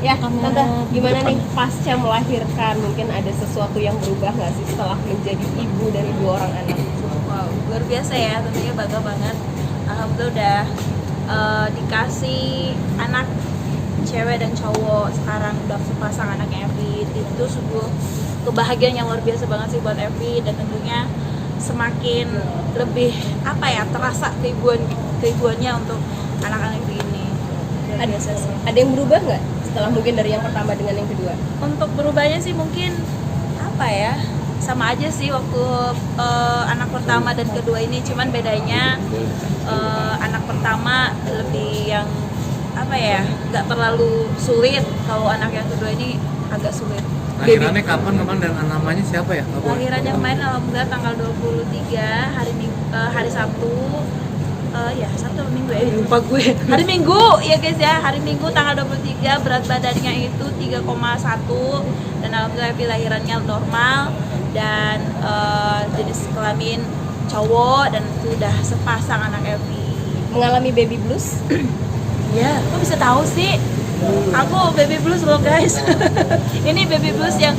Ya, Tante, gimana nih pasca melahirkan? Mungkin ada sesuatu yang berubah nggak sih setelah menjadi ibu dari 2 orang anak? Wow, luar biasa ya, tentunya bangga banget. Alhamdulillah udah dikasih anak cewek dan cowok, sekarang udah sepasang anaknya Evi. Itu sebuah kebahagiaan yang luar biasa banget sih buat Evi, dan tentunya semakin lebih terasa keibuannya untuk anak-anak Evi ini. Luar biasa sih. Ada yang berubah nggak setelah mungkin dari yang pertama dengan yang kedua? Untuk berubahnya sih mungkin sama aja sih waktu anak pertama dan kedua ini, cuman bedanya anak pertama lebih yang nggak terlalu sulit, kalau anak yang kedua ini agak sulit. Lahirannya kapan dan namanya siapa ya? Lahirannya kemarin alhamdulillah tanggal 23 hari Sabtu. Sabtu Minggu ya, lupa gue. Hari Minggu ya guys ya, hari Minggu tanggal 23, berat badannya itu 3,1, dan alhamdulillah lahirannya normal, dan jenis kelamin cowok, dan sudah sepasang anak Evi. Mengalami baby blues? Iya, kok bisa tahu sih? Aku baby blues loh guys. Ini baby blues yang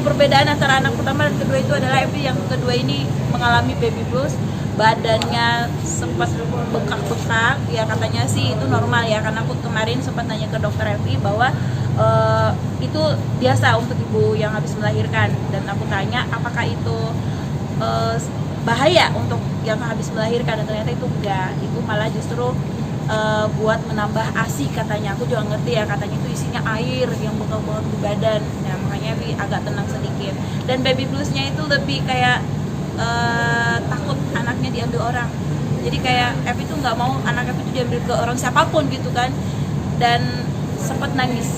perbedaan antara anak pertama dan kedua itu adalah Evi yang kedua ini mengalami baby blues. Badannya sempat bekak-bekak, ya katanya sih itu normal ya, karena aku kemarin sempat nanya ke dokter Evi bahwa itu biasa untuk ibu yang habis melahirkan, dan aku tanya apakah itu bahaya untuk yang habis melahirkan, dan ternyata itu enggak, itu malah justru buat menambah ASI katanya. Aku juga ngerti ya, katanya itu isinya air yang bekal-bekal di badan. Nah makanya Evi agak tenang sedikit, dan baby bluesnya itu lebih kayak takut anaknya diambil orang. Jadi kayak Evi tuh nggak mau anak Evi tuh diambil ke orang siapapun gitu kan, dan sempat nangis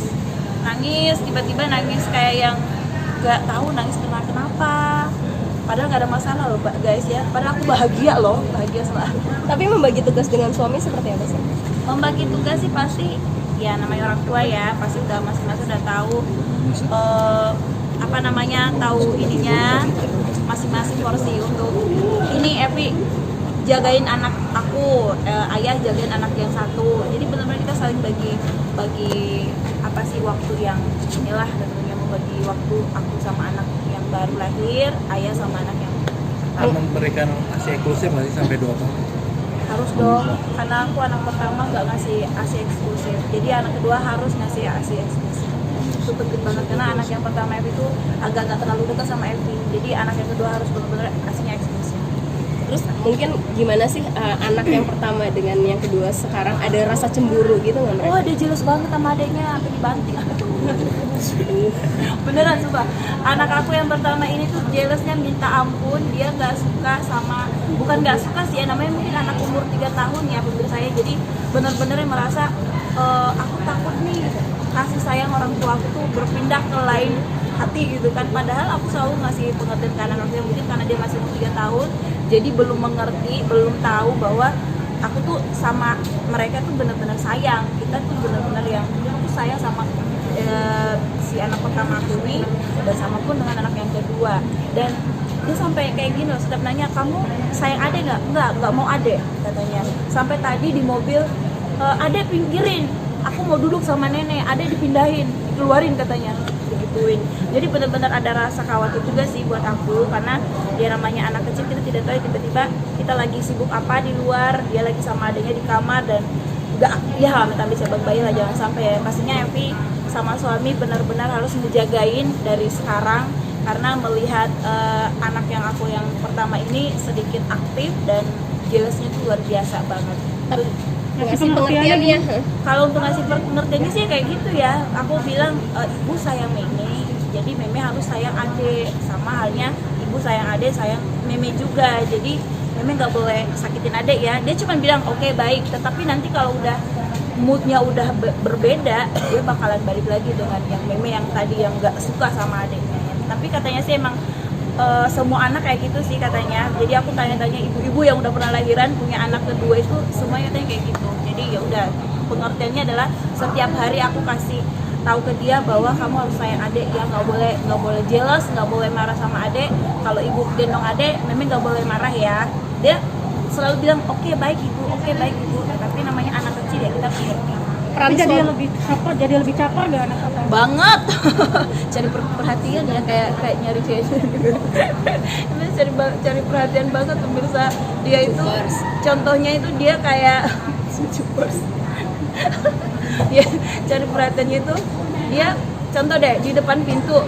tiba-tiba nangis kayak yang nggak tahu nangis kenapa, padahal nggak ada masalah loh guys ya, padahal aku bahagia selalu. Tapi membagi tugas dengan suami seperti apa sih? Membagi tugas sih pasti ya, namanya orang tua ya, pasti udah masing-masing udah tahu tahu ininya masing-masing porsi. Untuk ini Evi jagain anak aku, ayah jagain anak yang satu, jadi benar-benar kita saling bagi waktu yang inilah, tentunya membagi waktu aku sama anak yang baru lahir, ayah sama anak yang memberikan ASI eksklusif nggak sih sampai 2 tahun? harus dong, karena aku anak pertama nggak ngasih ASI eksklusif, jadi anak kedua harus ngasih ASI eksklusif. Itu penting banget, karena anak yang pertama Evi itu agak nggak terlalu dekat sama Evi, jadi anak yang kedua harus benar-benar ASI-nya eksklusif. Terus mungkin gimana sih anak yang pertama dengan yang kedua sekarang, ada rasa cemburu gitu nggak mereka? Oh, dia jelas banget sama adeknya, sampai dibanting. Beneran sumpah, anak aku yang pertama ini tuh jealousnya minta ampun. Dia bukan nggak suka sih ya, namanya mungkin anak umur 3 tahun ya menurut saya. Jadi bener-bener yang merasa aku takut nih kasih sayang orang tua aku tuh berpindah ke lain hati gitu kan. Padahal aku selalu ngasih pengertian ke anak aku, mungkin karena dia masih umur 3 tahun, jadi belum mengerti, belum tahu bahwa aku tuh sama mereka tuh benar-benar sayang. Kita tuh benar-benar yang aku sayang sama si anak pertama aku ini, dan sama pun dengan anak yang kedua. Dan dia sampai kayak gini loh, setiap nanya, kamu sayang adek nggak mau adek katanya. Sampai tadi di mobil, adek pinggirin, aku mau duduk sama nenek, adek dipindahin, dikeluarin katanya, digituin. Jadi benar-benar ada rasa khawatir juga sih buat aku, karena dia namanya anak kecil, kita tidak tahu tiba-tiba kita lagi sibuk apa di luar, dia lagi sama adiknya di kamar, dan amit-amit saya bayi lah, jangan sampai ya. Pastinya Evi sama suami benar-benar harus menjagain dari sekarang, karena melihat anak yang aku yang pertama ini sedikit aktif dan jealousnya tuh luar biasa banget. Ngasih pengertiannya. Kalau untuk ngasih pengertiannya sih kayak gitu ya, aku bilang ibu sayang Meme, jadi Meme harus sayang Ade, sama halnya ibu sayang Ade, sayang Meme juga. Jadi Meme nggak boleh sakitin Ade ya. Dia cuma bilang oke, baik, tetapi nanti kalau udah moodnya udah berbeda, dia bakalan balik lagi dengan yang Meme yang tadi yang nggak suka sama adiknya. Tapi katanya sih emang semua anak kayak gitu sih katanya. Jadi aku tanya-tanya ibu-ibu yang udah pernah lahiran punya anak kedua itu semuanya katanya kayak gitu. Jadi ya udah, pengertiannya adalah setiap hari aku kasih tahu ke dia bahwa kamu harus sayang adik ya, nggak boleh jealous, nggak boleh marah sama adik. Kalau ibu gendong adik, Meme nggak boleh marah ya. Dia selalu bilang oke, baik ibu, tapi namanya anak kecil ya, kita ngerti. peran Tapi jadi suami. lebih caper gak anak kakak? Banget. Cari perhatian ya, kayak nyari cewek gitu. Cari perhatian banget pemirsa. Dia itu contohnya itu dia kayak YouTubers. Dia cari perhatiannya itu dia contoh deh di depan pintu.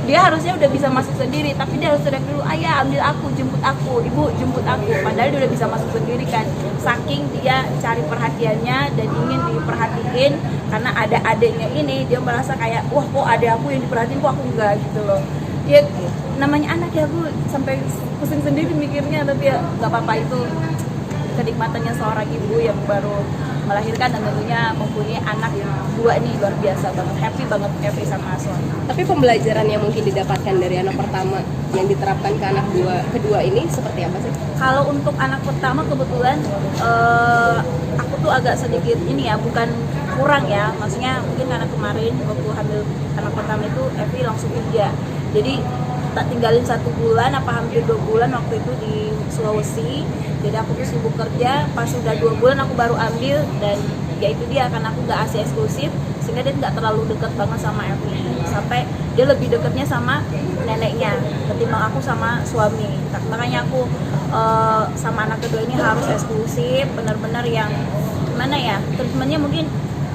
Dia harusnya udah bisa masuk sendiri, tapi dia harus teriak dulu, ayah ambil aku, jemput aku, ibu jemput aku. Padahal dia udah bisa masuk sendiri kan. Saking dia cari perhatiannya dan ingin diperhatiin, karena ada adiknya ini, dia merasa kayak, wah kok ada aku yang diperhatiin, kok aku enggak gitu loh. Dia namanya anak ya, aku sampai pusing sendiri mikirnya, tapi ya nggak apa-apa, itu kenikmatannya seorang ibu yang baru melahirkan dan tentunya mempunyai anak dua nih luar biasa banget, happy banget Evi sama Son. Tapi pembelajaran yang mungkin didapatkan dari anak pertama yang diterapkan ke anak kedua ini seperti apa sih? Kalau untuk anak pertama kebetulan aku tuh agak sedikit ini ya, bukan kurang ya, maksudnya mungkin karena kemarin waktu hamil anak pertama itu Evi langsung kerja, jadi tak tinggalin 1 bulan apa hampir 2 bulan waktu itu di Sulawesi. Jadi aku tuh sibuk kerja, pas sudah 2 bulan aku baru ambil, dan ya itu dia, karena aku gak ASI eksklusif sehingga dia nggak terlalu dekat banget sama Evi, sampai dia lebih dekatnya sama neneknya ketimbang aku sama suami. Makanya aku sama anak kedua ini harus eksklusif, benar-benar yang gimana ya, treatmentnya mungkin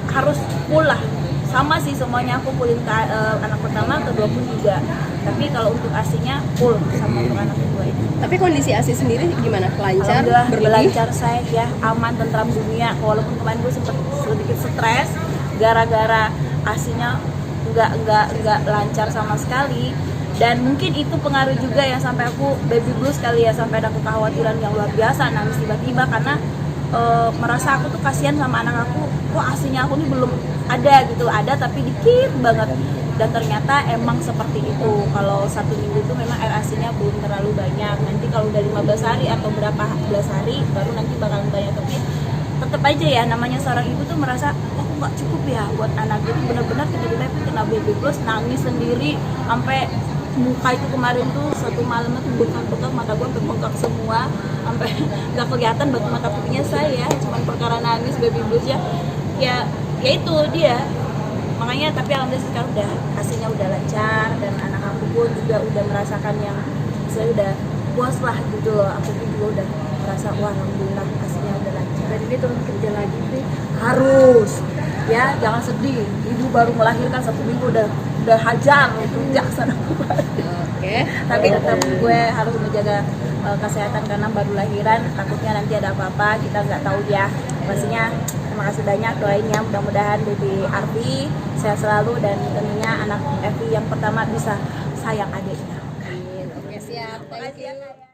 harus full lah, sama sih semuanya aku fullin ke anak pertama, kedua pun juga. Tapi kalau untuk ASI-nya full sama untuk anak kedua ini. Tapi kondisi ASI sendiri gimana? Lancar, Alhamdulillah berlebih? lancar saya ya, aman, tentram dunia. Walaupun kemarin gue sempet sedikit stres gara-gara ASI-nya nggak lancar sama sekali, dan mungkin itu pengaruh juga ya sampai aku baby blues kali ya, sampai ada kekhawatiran yang luar biasa, nangis tiba-tiba karena merasa aku tuh kasihan sama anak aku, kok ASI-nya aku nih belum ada gitu, ada tapi dikit banget. Dan ternyata emang seperti itu, kalau 1 minggu itu memang air ASI-nya belum terlalu banyak. Nanti kalau udah 15 hari atau berapa belas hari baru nanti bakalan banyak. Tapi tetap aja ya, namanya seorang ibu tuh merasa aku nggak cukup ya buat anak. Jadi benar-benar tiba-tiba kena baby blues, nangis sendiri sampai muka itu kemarin tuh 1 malam tuh bengkak-bengkak, mata gue bengkak semua, sampai nggak kelihatan batu mata putihnya saya, cuma perkara nangis baby blues ya itu dia. Makanya tapi alhamdulillah sekarang udah hasilnya udah lancar, dan anak aku pun juga udah merasakan yang saya udah puas lah gitu loh. Aku pun juga udah merasa wah alhamdulillah hasilnya udah lancar. Jadi dia turun kerja lagi sih. Harus ya, jangan sedih, ibu baru melahirkan 1 minggu udah hajar kerja sana kemari. Oke. Tapi tetap gue harus menjaga kesehatan karena baru lahiran, takutnya nanti ada apa-apa, kita nggak tahu ya. Pastinya terima kasih banyak, doain ya, mudah-mudahan baby Arfi sehat selalu, dan tentunya anak Evi yang pertama bisa sayang adiknya. Oke, siap. Thank you.